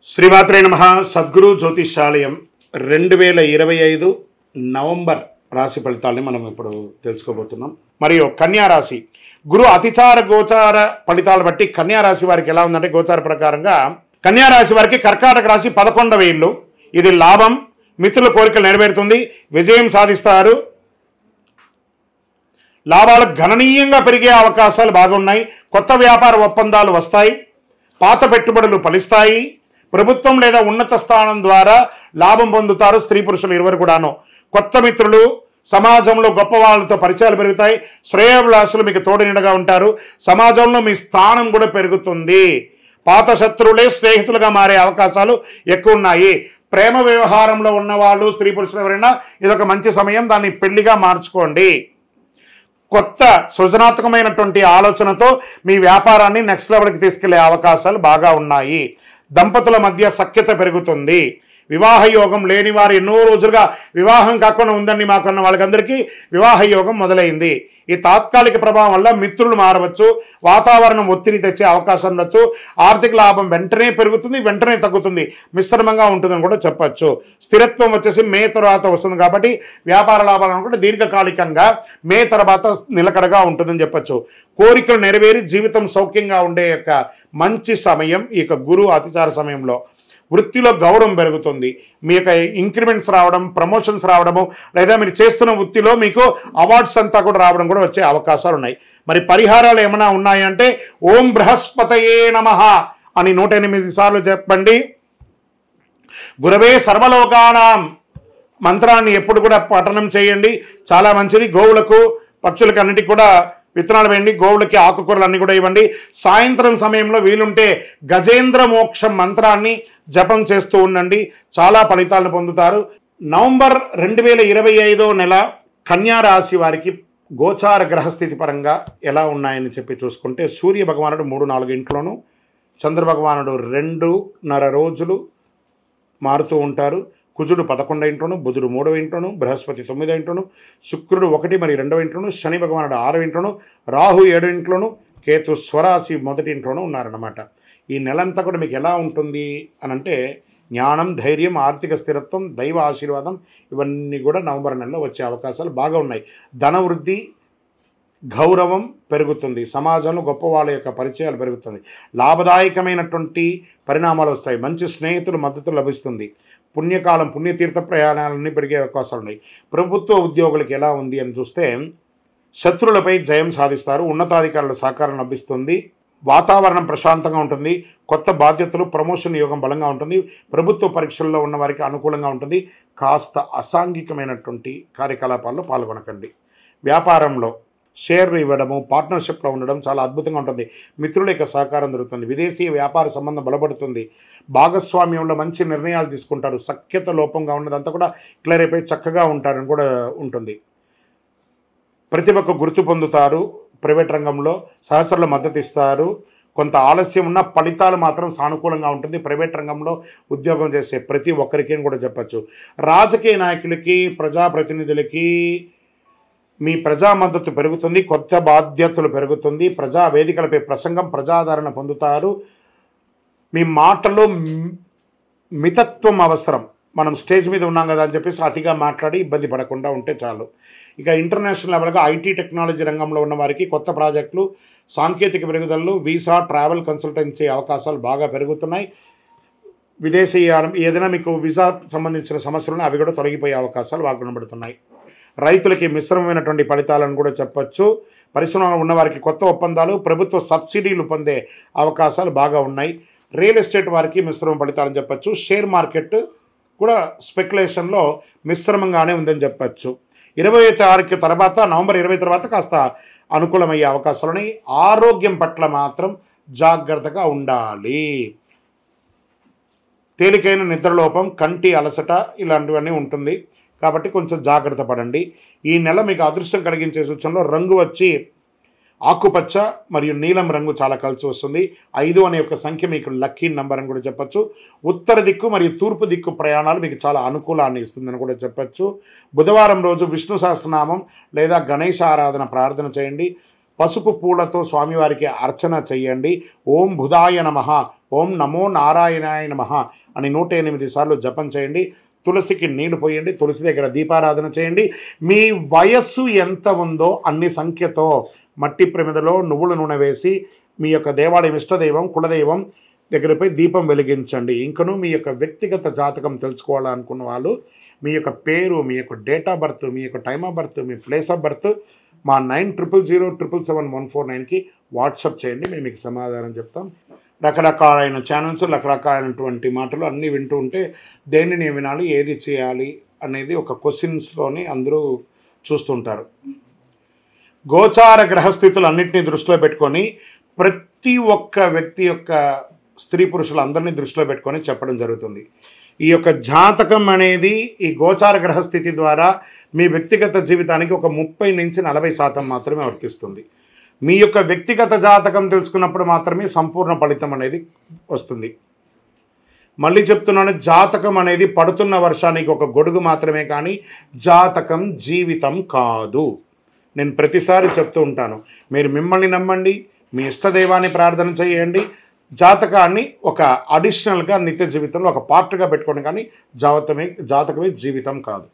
శ్రీమాత్రే నమః. సద్గురు జ్యోతిషాలయం 2025 నవంబర్ రాశి ఫలితాలని మనం ఇప్పుడు తెలుసుకోబోతున్నాం. మరియు కన్యా రాశి గురు అతిచార గోచార ఫలితాలు బట్టి కన్యా రాశి వారికి ఎలా ఉందంటే, గోచార ప్రకారంగా కన్యా రాశి వారికి కర్కాటక రాశి 11వ ఇల్లు. ఇది లాభం, మిత్రుల కోరికలు నెరవేరుతుంది, విజయం సాధిస్తారు, లాభాలు గణనీయంగా పెరిగే అవకాశాలు బాగున్నాయి, కొత్త వ్యాపార ఒప్పందాలు వస్తాయి, పాత పెట్టుబడులు ఫలిస్తాయి, ప్రభుత్వం లేదా ఉన్నత స్థానం ద్వారా లాభం పొందుతారు. స్త్రీ పురుషులు ఇరువురు కూడాను. కొత్త మిత్రులు, సమాజంలో గొప్ప వాళ్ళతో పరిచయాలు పెరుగుతాయి, శ్రేయోభిలాషులు మీకు తోడునిడగా ఉంటారు, సమాజంలో మీ స్థానం కూడా పెరుగుతుంది. పాత శత్రువులే స్నేహితులుగా మారే అవకాశాలు ఎక్కువ ఉన్నాయి. ప్రేమ వ్యవహారంలో ఉన్నవాళ్ళు, స్త్రీ పురుషులు ఎవరైనా ఇదొక మంచి సమయం, దాన్ని పెళ్లిగా మార్చుకోండి. కొత్త సృజనాత్మకమైనటువంటి ఆలోచనతో మీ వ్యాపారాన్ని నెక్స్ట్ లెవెల్కి తీసుకెళ్లే అవకాశాలు బాగా ఉన్నాయి. దంపతుల మధ్య సఖ్యత పెరుగుతుంది. వివాహ యోగం లేని వారు ఎన్నో రోజులుగా వివాహం కాకుండా ఉందండి మాకున్న వాళ్ళకందరికీ వివాహ యోగం మొదలైంది. ఈ తాత్కాలిక ప్రభావం వల్ల మిత్రులు మారవచ్చు, వాతావరణం ఒత్తిడి తెచ్చే అవకాశం ఉండొచ్చు, ఆర్థిక లాభం వెంటనే పెరుగుతుంది, వెంటనే తగ్గుతుంది, మిశ్రమంగా ఉంటుందని కూడా చెప్పచ్చు. స్థిరత్వం వచ్చేసి మే తర్వాత వస్తుంది కాబట్టి వ్యాపార లాభాలు అనుకుంటే దీర్ఘకాలికంగా మే తర్వాత నిలకడగా ఉంటుందని చెప్పచ్చు. కోరికలు నెరవేరి జీవితం సౌఖ్యంగా ఉండే యొక్క మంచి సమయం ఈ యొక్క గురు అతిచార సమయంలో. వృత్తిలో గౌరవం పెరుగుతుంది, మీ యొక్క ఇంక్రిమెంట్స్ రావడం, ప్రమోషన్స్ రావడము, లేదా మీరు చేస్తున్న వృత్తిలో మీకు అవార్డ్స్ అంతా కూడా రావడం కూడా వచ్చే అవకాశాలు ఉన్నాయి. మరి పరిహారాలు ఏమైనా ఉన్నాయంటే ఓం బృహస్పతయే నమః అని 108 సార్లు చెప్పండి. గురవే సర్వలోకానాం మంత్రాన్ని ఎప్పుడు కూడా పఠనం చేయండి, చాలా మంచిది. గోవులకు, పక్షులకు అన్నిటికీ కూడా విత్తనాలు వేయండి, గోవులకి ఆకుకూరలు అన్నీ కూడా ఇవ్వండి. సాయంత్రం సమయంలో వీలుంటే గజేంద్ర మోక్షం మంత్రాన్ని జపం చేస్తూ ఉండండి, చాలా ఫలితాలను పొందుతారు. నవంబర్ 2025 నెల కన్యా రాశి వారికి గోచార గ్రహస్థితి పరంగా ఎలా ఉన్నాయని చెప్పి చూసుకుంటే, సూర్య భగవానుడు 3-4 ఇంట్లోనూ, చంద్ర భగవానుడు 2.5 రోజులు మారుతూ ఉంటారు. కుజుడు 11వ ఇంట్లోను, బుధుడు 3వ ఇంట్లోను, బృహస్పతి 9వ ఇంట్లోను, శుక్రుడు 1 మరియు 2వ ఇంట్లోను, శని భగవానుడు 6వ ఇంట్లోను, రాహు 7వ ఇంట్లోను, కేతు స్వరాశి 1వ ఇంట్లోనూ ఉన్నారన్నమాట. ఈ నెలంతా కూడా మీకు ఎలా ఉంటుంది అని అంటే, జ్ఞానం, ధైర్యం, ఆర్థిక స్థిరత్వం, దైవ ఆశీర్వాదం ఇవన్నీ కూడా నవంబర్ నెలలో వచ్చే అవకాశాలు బాగా ఉన్నాయి. ధనవృద్ధి, గౌరవం పెరుగుతుంది, సమాజంలో గొప్ప వాళ్ళ యొక్క పరిచయాలు పెరుగుతుంది, లాభదాయకమైనటువంటి పరిణామాలు వస్తాయి, మంచి స్నేహితులు మద్దతు లభిస్తుంది, పుణ్యకాలం, పుణ్యతీర్థ ప్రయాణాలన్నీ పెరిగే అవకాశాలు ఉన్నాయి. ప్రభుత్వ ఉద్యోగులకు ఎలా ఉంది అని చూస్తే, శత్రువులపై జయం సాధిస్తారు, ఉన్నతాధికారుల సహకారం లభిస్తుంది, వాతావరణం ప్రశాంతంగా ఉంటుంది, కొత్త బాధ్యతలు, ప్రమోషన్ యోగం బలంగా ఉంటుంది, ప్రభుత్వ పరీక్షల్లో ఉన్న వారికి అనుకూలంగా ఉంటుంది. కాస్త అసాంఘికమైనటువంటి కార్యకలాపాల్లో పాల్గొనకండి. వ్యాపారంలో షేర్లు ఇవ్వడము, పార్ట్నర్షిప్లో ఉండడం చాలా అద్భుతంగా ఉంటుంది, మిత్రుల యొక్క సహకారం దొరుకుతుంది, విదేశీ వ్యాపార సంబంధం బలపడుతుంది, భాగస్వామ్యంలో మంచి నిర్ణయాలు తీసుకుంటారు, సఖ్యత లోపంగా ఉన్నదంతా కూడా క్లియర్ అయిపోయి చక్కగా ఉంటారని కూడా ఉంటుంది. ప్రతిభకు గుర్తు పొందుతారు, ప్రైవేట్ రంగంలో సహచరుల మద్దతు ఇస్తారు, కొంత ఆలస్యం ఉన్న ఫలితాలు మాత్రం సానుకూలంగా ఉంటుంది. ప్రైవేట్ రంగంలో ఉద్యోగం చేసే ప్రతి ఒక్కరికి కూడా చెప్పచ్చు. రాజకీయ నాయకులకి, ప్రజాప్రతినిధులకి మీ ప్రజా మద్దతు పెరుగుతుంది, కొత్త బాధ్యతలు పెరుగుతుంది, ప్రజా వేదికలపై ప్రసంగం, ప్రజాదరణ పొందుతారు. మీ మాటలో మితత్వం అవసరం. మనం స్టేజ్ మీద ఉన్నాం కదా అని చెప్పేసి అతిగా మాట్లాడి ఇబ్బంది పడకుండా ఉంటే చాలు. ఇక ఇంటర్నేషనల్ లెవెల్గా ఐటీ టెక్నాలజీ రంగంలో ఉన్న వారికి కొత్త ప్రాజెక్టులు, సాంకేతిక పెరుగుదలలు, వీసా, ట్రావెల్ కన్సల్టెన్సీ అవకాశాలు బాగా పెరుగుతున్నాయి. విదేశీయానం ఏదైనా మీకు వీసా సంబంధించిన సమస్యలు అవి కూడా తొలగిపోయే అవకాశాలు బాగా కనబడుతున్నాయి. రైతులకి మిశ్రమమైనటువంటి ఫలితాలను కూడా చెప్పచ్చు. పరిశ్రమలో ఉన్నవారికి కొత్త ఒప్పందాలు, ప్రభుత్వ సబ్సిడీలు పొందే అవకాశాలు బాగా ఉన్నాయి. రియల్ ఎస్టేట్ వారికి మిశ్రమ ఫలితాలని చెప్పచ్చు. షేర్ మార్కెట్ కూడా స్పెక్యులేషన్లో మిశ్రమంగానే ఉందని చెప్పచ్చు. 20 తర్వాత, నవంబర్ 20 తర్వాత కాస్త అనుకూలమయ్యే అవకాశాలున్నాయి. ఆరోగ్యం పట్ల మాత్రం జాగ్రత్తగా ఉండాలి. తేలికైన నిద్రలోపం, కంటి అలసట ఇలాంటివన్నీ ఉంటుంది కాబట్టి కొంచెం జాగ్రత్త పడండి. ఈ నెల మీకు అదృష్టం కలిగించే సూచనలో రంగు వచ్చి ఆకుపచ్చ మరియు నీలం రంగు చాలా కలిసి వస్తుంది. 5 అనే ఒక సంఖ్య మీకు లక్కీ నెంబర్ అని కూడా చెప్పచ్చు. ఉత్తర దిక్కు మరియు తూర్పు దిక్కు ప్రయాణాలు మీకు చాలా అనుకూలాన్ని ఇస్తుందని కూడా చెప్పచ్చు. బుధవారం రోజు విష్ణు సహస్రనామం లేదా గణేశ ఆరాధన ప్రార్థన చేయండి. పసుపు పూలతో స్వామివారికి అర్చన చేయండి. ఓం బుధాయ నమః, ఓం నమో నారాయణాయ నమః అని 108 సార్లు జపం చేయండి. తులసికి నీళ్లు పోయండి, తులసి దగ్గర దీపారాధన చేయండి. మీ వయస్సు ఎంత ఉందో అన్ని సంఖ్యతో మట్టి ప్రమిదలో నువ్వుల నూనె వేసి మీ యొక్క దేవాలయం, ఇష్టదైవం, కులదైవం దగ్గరపై దీపం వెలిగించండి. ఇంకను మీ యొక్క వ్యక్తిగత జాతకం తెలుసుకోవాలనుకున్న వాళ్ళు మీ యొక్క పేరు, మీ యొక్క డేట్ ఆఫ్ బర్త్, మీ యొక్క time of birth, me place of birth మా 9000077149కి వాట్సాప్ చేయండి. మేము మీకు సమాధానం చెప్తాం. రకరకాలైన ఛానల్స్, రకరకాలైనటువంటి మాటలు అన్నీ వింటూ ఉంటే దేనిని వినాలి, ఏది చేయాలి అనేది ఒక క్వశ్చన్స్లోని అందరూ చూస్తుంటారు. గోచార గ్రహస్థితులు అన్నింటినీ దృష్టిలో పెట్టుకొని ప్రతి ఒక్క వ్యక్తి యొక్క స్త్రీ పురుషులు అందరినీ దృష్టిలో పెట్టుకొని చెప్పడం జరుగుతుంది. ఈ యొక్క జాతకం అనేది ఈ గోచార గ్రహస్థితి ద్వారా మీ వ్యక్తిగత జీవితానికి ఒక 30 నుంచి 40% మాత్రమే వర్తిస్తుంది. మీ యొక్క వ్యక్తిగత జాతకం తెలుసుకున్నప్పుడు మాత్రమే సంపూర్ణ ఫలితం అనేది వస్తుంది. మళ్ళీ చెప్తున్నాను, జాతకం అనేది పడుతున్న వర్షానికి ఒక గొడుగు మాత్రమే, కానీ జాతకం జీవితం కాదు. నేను ప్రతిసారి చెప్తూ ఉంటాను, మీరు మిమ్మల్ని నమ్మండి, మీ ఇష్టదైవాన్ని ప్రార్థన చేయండి, జాతకాన్ని ఒక అడిషనల్గా నిత్య జీవితంలో ఒక పార్ట్గా పెట్టుకోండి, కానీ జాతకమే జీవితం కాదు.